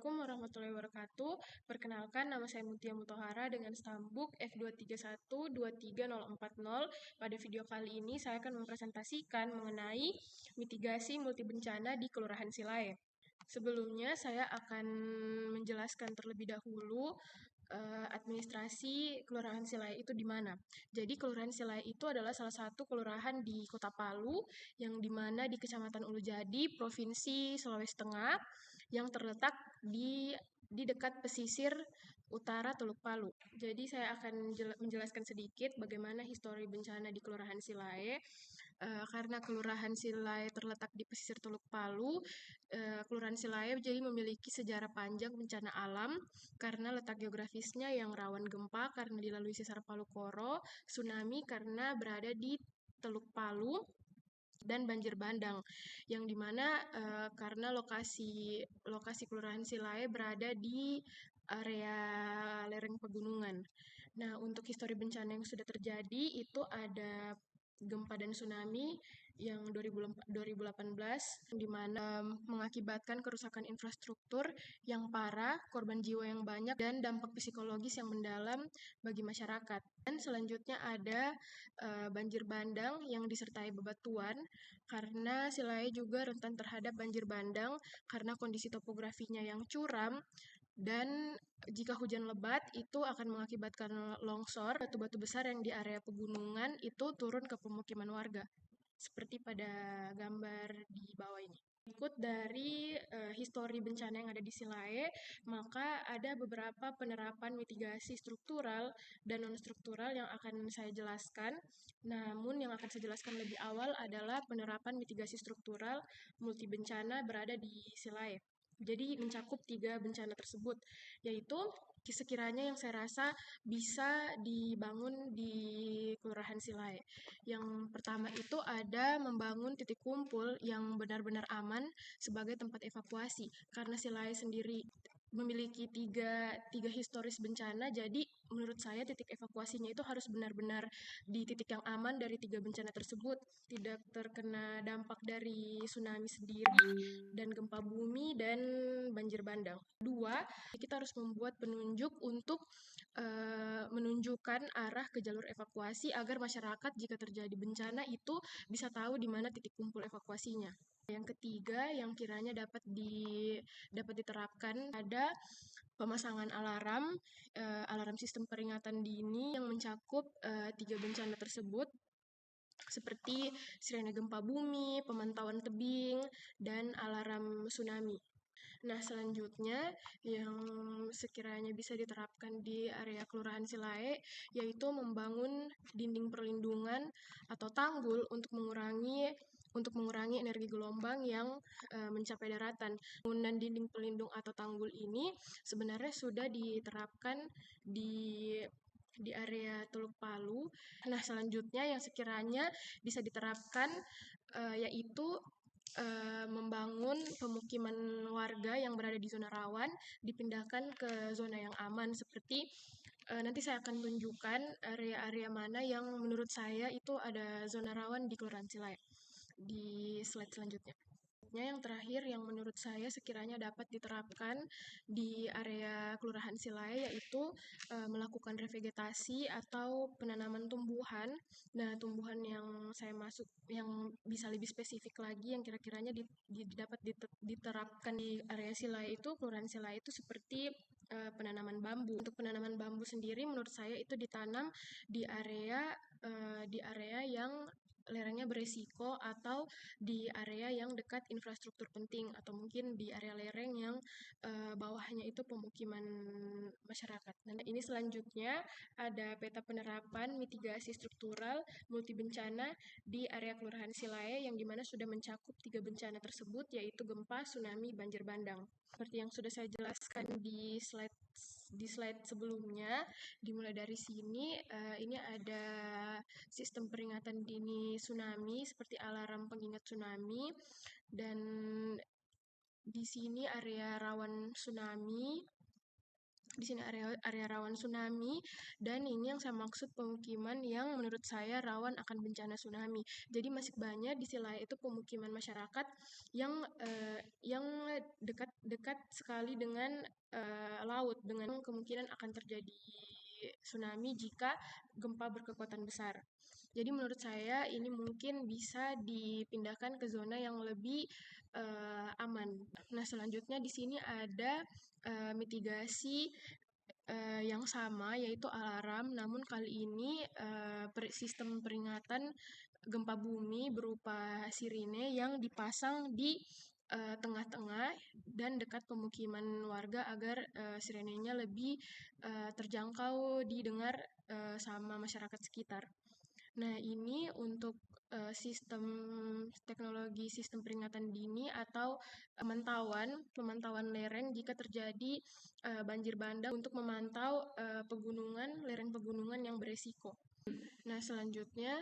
Assalamualaikum warahmatullahi wabarakatuh. Perkenalkan, nama saya Mutia Mutohara dengan stambuk F231-23040. Pada video kali ini saya akan mempresentasikan mengenai mitigasi multi bencana di Kelurahan Silae. Sebelumnya saya akan menjelaskan terlebih dahulu administrasi Kelurahan Silae itu di mana. Jadi Kelurahan Silae itu adalah salah satu kelurahan di Kota Palu yang di mana di Kecamatan Ulujadi, Provinsi Sulawesi Tengah yang terletak di dekat pesisir utara Teluk Palu. Jadi saya akan menjelaskan sedikit bagaimana histori bencana di Kelurahan Silae. Karena Kelurahan Silae terletak di pesisir Teluk Palu, Kelurahan Silae jadi memiliki sejarah panjang bencana alam karena letak geografisnya yang rawan gempa karena dilalui sesar Palu Koro, tsunami karena berada di Teluk Palu, dan banjir bandang yang dimana karena lokasi Kelurahan Silae berada di area lereng pegunungan. Nah, untuk histori bencana yang sudah terjadi itu ada gempa dan tsunami yang 2018 di mana mengakibatkan kerusakan infrastruktur yang parah, korban jiwa yang banyak, dan dampak psikologis yang mendalam bagi masyarakat. Dan selanjutnya ada banjir bandang yang disertai bebatuan karena Silae juga rentan terhadap banjir bandang karena kondisi topografinya yang curam dan jika hujan lebat itu akan mengakibatkan longsor, batu-batu besar yang di area pegunungan itu turun ke pemukiman warga. Seperti pada gambar di bawah ini. Ikut dari histori bencana yang ada di Silae, maka ada beberapa penerapan mitigasi struktural dan non-struktural yang akan saya jelaskan. Namun yang akan saya jelaskan lebih awal adalah penerapan mitigasi struktural multi bencana berada di Silae. Jadi mencakup 3 bencana tersebut, yaitu sekiranya yang saya rasa bisa dibangun di Kelurahan Silae. Yang pertama itu ada membangun titik kumpul yang benar-benar aman sebagai tempat evakuasi. Karena Silae sendiri memiliki tiga historis bencana, jadi menurut saya titik evakuasinya itu harus benar-benar di titik yang aman dari 3 bencana tersebut, tidak terkena dampak dari tsunami sendiri, dan gempa bumi, dan banjir bandang. Kedua, kita harus membuat penunjuk untuk menunjukkan arah ke jalur evakuasi agar masyarakat jika terjadi bencana itu bisa tahu di mana titik kumpul evakuasinya. Yang ketiga yang kiranya dapat diterapkan ada pemasangan alarm sistem peringatan dini yang mencakup 3 bencana tersebut seperti sirene gempa bumi, pemantauan tebing, dan alarm tsunami. Nah, selanjutnya yang sekiranya bisa diterapkan di area Kelurahan Silae yaitu membangun dinding perlindungan atau tanggul untuk mengurangi energi gelombang yang mencapai daratan. Pembangunan dinding pelindung atau tanggul ini sebenarnya sudah diterapkan di area Teluk Palu. Nah, selanjutnya yang sekiranya bisa diterapkan yaitu membangun pemukiman warga yang berada di zona rawan dipindahkan ke zona yang aman seperti nanti saya akan tunjukkan area-area mana yang menurut saya itu ada zona rawan di Kelurahan Silae di slide selanjutnya. Yang terakhir yang menurut saya sekiranya dapat diterapkan di area Kelurahan Silae yaitu melakukan revegetasi atau penanaman tumbuhan. Nah, tumbuhan yang saya masuk yang bisa lebih spesifik lagi yang kira-kiranya dapat diterapkan di area Silae itu, Kelurahan Silae itu seperti penanaman bambu. Untuk penanaman bambu sendiri menurut saya itu ditanam di area yang lerengnya beresiko atau di area yang dekat infrastruktur penting atau mungkin di area lereng yang bawahnya itu pemukiman masyarakat. Nah, ini selanjutnya ada peta penerapan mitigasi struktural multi bencana di area Kelurahan Silae yang dimana sudah mencakup 3 bencana tersebut yaitu gempa, tsunami, banjir bandang. Seperti yang sudah saya jelaskan di slide sebelumnya, dimulai dari sini ini ada sistem peringatan dini tsunami seperti alarm pengingat tsunami, dan di sini area rawan tsunami Di sini area rawan tsunami, dan ini yang saya maksud pemukiman yang menurut saya rawan akan bencana tsunami. Jadi masih banyak di Silaya itu pemukiman masyarakat yang dekat sekali dengan laut, dengan kemungkinan akan terjadi tsunami jika gempa berkekuatan besar. Jadi menurut saya ini mungkin bisa dipindahkan ke zona yang lebih aman. Nah, selanjutnya di sini ada mitigasi yang sama, yaitu alarm, namun kali ini sistem peringatan gempa bumi berupa sirine yang dipasang di tengah-tengah dan dekat pemukiman warga agar sirenenya lebih terjangkau didengar sama masyarakat sekitar. Nah, ini untuk teknologi sistem peringatan dini atau pemantauan lereng jika terjadi banjir bandang untuk memantau lereng pegunungan yang beresiko. Nah, selanjutnya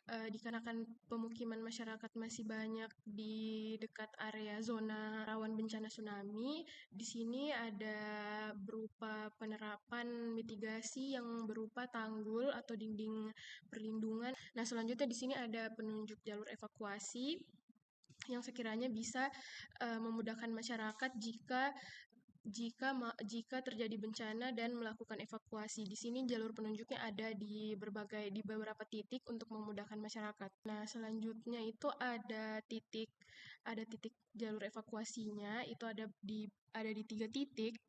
dikarenakan pemukiman masyarakat masih banyak di dekat area zona rawan bencana tsunami, di sini ada berupa penerapan mitigasi yang berupa tanggul atau dinding perlindungan. Nah, selanjutnya di sini ada penunjuk jalur evakuasi yang sekiranya bisa memudahkan masyarakat jika terjadi bencana dan melakukan evakuasi. Di sini jalur penunjuknya ada di beberapa titik untuk memudahkan masyarakat. Nah, selanjutnya itu ada titik jalur evakuasinya, itu ada di 3 titik,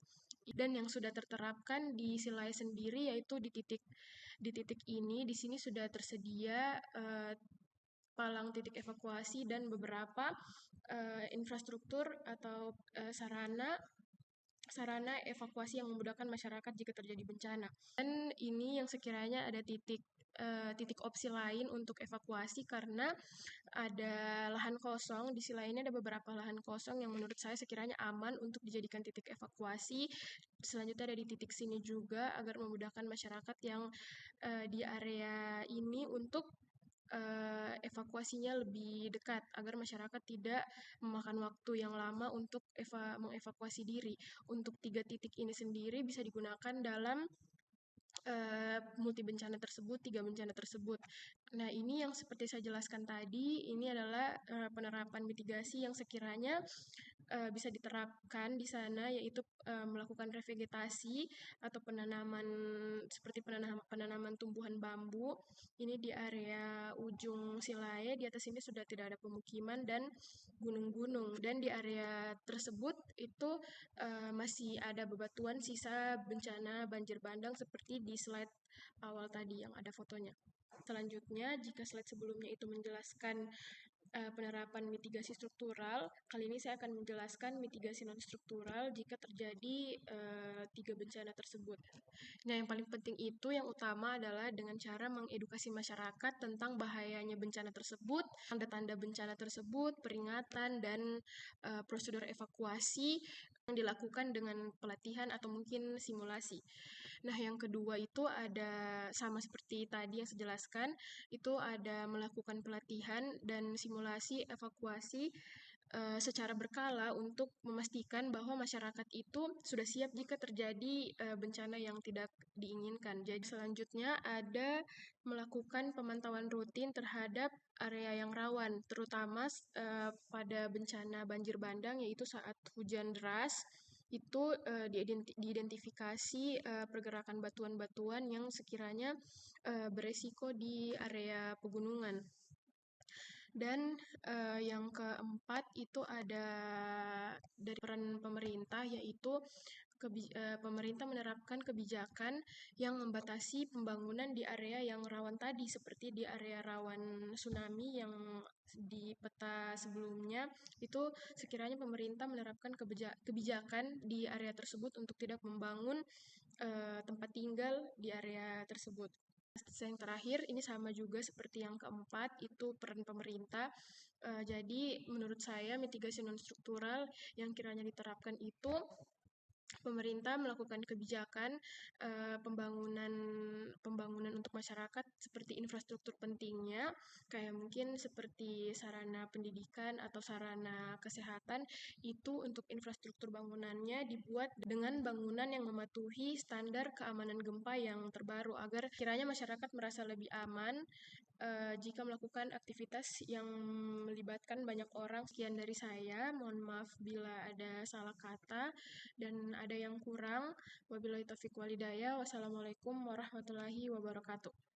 dan yang sudah terterapkan di Silaya sendiri yaitu di titik ini. Di sini sudah tersedia palang titik evakuasi dan beberapa infrastruktur atau sarana evakuasi yang memudahkan masyarakat jika terjadi bencana. Dan ini yang sekiranya ada titik opsi lain untuk evakuasi karena ada lahan kosong. Di sisi lainnya ada beberapa lahan kosong yang menurut saya sekiranya aman untuk dijadikan titik evakuasi. Selanjutnya ada di titik sini juga agar memudahkan masyarakat yang di area ini untuk evakuasinya lebih dekat agar masyarakat tidak memakan waktu yang lama untuk mengevakuasi diri. Untuk 3 titik ini sendiri bisa digunakan dalam multi bencana tersebut, 3 bencana tersebut. Nah, ini yang seperti saya jelaskan tadi, ini adalah penerapan mitigasi yang sekiranya bisa diterapkan di sana, yaitu melakukan revegetasi atau penanaman seperti penanaman tumbuhan bambu. Ini di area ujung Silaya, di atas ini sudah tidak ada pemukiman dan gunung-gunung, dan di area tersebut itu masih ada bebatuan sisa bencana banjir bandang seperti di slide awal tadi yang ada fotonya. Selanjutnya, jika slide sebelumnya itu menjelaskan penerapan mitigasi struktural, kali ini saya akan menjelaskan mitigasi non-struktural jika terjadi 3 bencana tersebut. Nah, yang paling penting itu yang utama adalah dengan cara mengedukasi masyarakat tentang bahayanya bencana tersebut, tanda-tanda bencana tersebut, peringatan, dan prosedur evakuasi yang dilakukan dengan pelatihan atau mungkin simulasi. Nah, yang kedua itu ada sama seperti tadi yang saya jelaskan, itu ada melakukan pelatihan dan simulasi evakuasi secara berkala untuk memastikan bahwa masyarakat itu sudah siap jika terjadi bencana yang tidak diinginkan. Jadi selanjutnya ada melakukan pemantauan rutin terhadap area yang rawan, terutama pada bencana banjir bandang, yaitu saat hujan deras. Itu diidentifikasi pergerakan batuan-batuan yang sekiranya beresiko di area pegunungan. Dan yang keempat itu ada dari peran pemerintah, yaitu pemerintah menerapkan kebijakan yang membatasi pembangunan di area yang rawan tadi, seperti di area rawan tsunami yang di peta sebelumnya. Itu sekiranya pemerintah menerapkan kebijakan di area tersebut untuk tidak membangun tempat tinggal di area tersebut. Yang terakhir, ini sama juga seperti yang keempat, itu peran pemerintah. Jadi menurut saya mitigasi non-struktural yang kiranya diterapkan itu, pemerintah melakukan kebijakan pembangunan untuk masyarakat seperti infrastruktur pentingnya, kayak mungkin seperti sarana pendidikan atau sarana kesehatan, itu untuk infrastruktur bangunannya dibuat dengan bangunan yang mematuhi standar keamanan gempa yang terbaru agar kiranya masyarakat merasa lebih aman jika melakukan aktivitas yang melibatkan banyak orang. Sekian dari saya, mohon maaf bila ada salah kata dan ada yang kurang. Wabillahi taufiq walhidayah. Wassalamualaikum warahmatullahi wabarakatuh.